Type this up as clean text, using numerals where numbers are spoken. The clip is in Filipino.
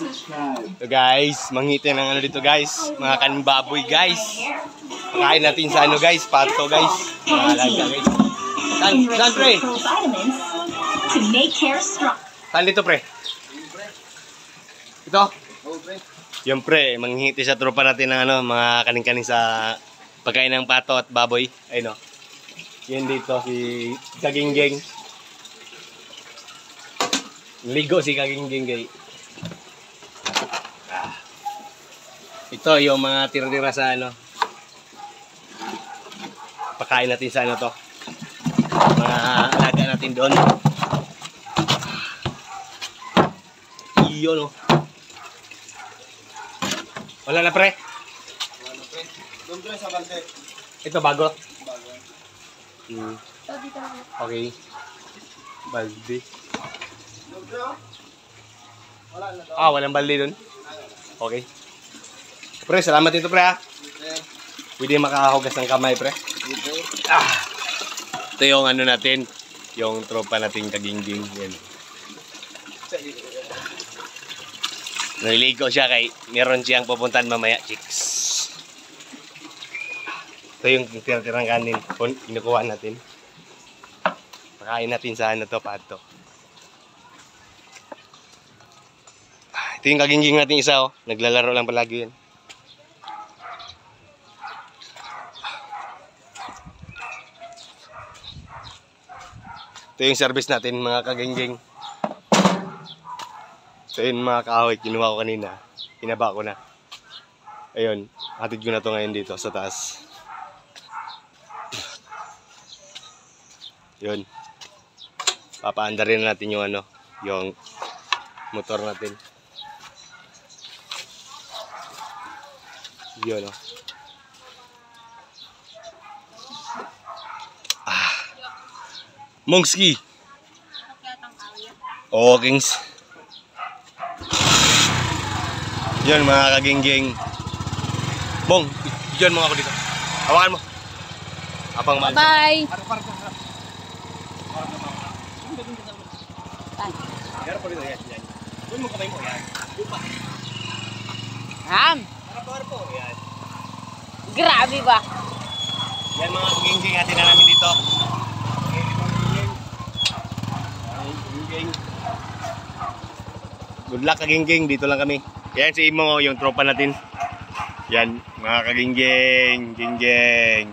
So guys, mangitin ng ano dito guys. Mga kanbaboy guys. Pakain natin sa ano guys, pato guys. Mga alaga guys. Saan pre? Saan dito pre? Ito? Yung pre, manghihiti sa tropa natin ng ano, mga kaning-kaning sa pagkain ng pato at baboy. Ayun o. Yan dito si Kaginggeng. Ligo si Kaginggeng guys. Ito yung mga tira-tira sa ano. Pakain natin sa ano to. Mga alaga natin doon. Iyo no. Wala na pre? Wala na pre. Doon pre sa balde. Ito bago? Bago. Okay. Balde. Doon pre oh. Wala na doon. Walang balde doon? Okay. Pre, salamat dito pre ha. Pwede makahugas ng kamay pre. Ito yung ano natin. Yung tropa natin Kaginggeng. Yan. Naliligo siya kay meron siyang pupuntahan mamaya, chicks. Ito yung tira-tirang kanin. Kinukuha natin. Pakain natin sa ano to, pato. Ito yung Kaginggeng natin isa oh. Naglalaro lang palagi yan. Ito yung service natin mga Kaginggeng. So yun mga kahoy, kinuha ko kanina. Hinaba ko na. Ayun, hatid ko na to ngayon dito sa taas. Yun. Papaanda rin natin yung ano, yung motor natin. Yun o. Mongski. Oo, Kings. Yan mga Kaginggeng. Mong, bigyan mo ako dito. Hawakan mo. Apang mahal. Bye. Harap pa dito. Yan. Doon mo kamay mo. Yan. Lupa. Ham. Harap po. Yan. Grabe ba? Yan mga Kaginggeng natin na namin dito. Kaginggeng. Good luck Kaginggeng. Dito lang kami. Yan si Imo, yung tropa natin. Yan, mga Kaginggeng, Ginggeng.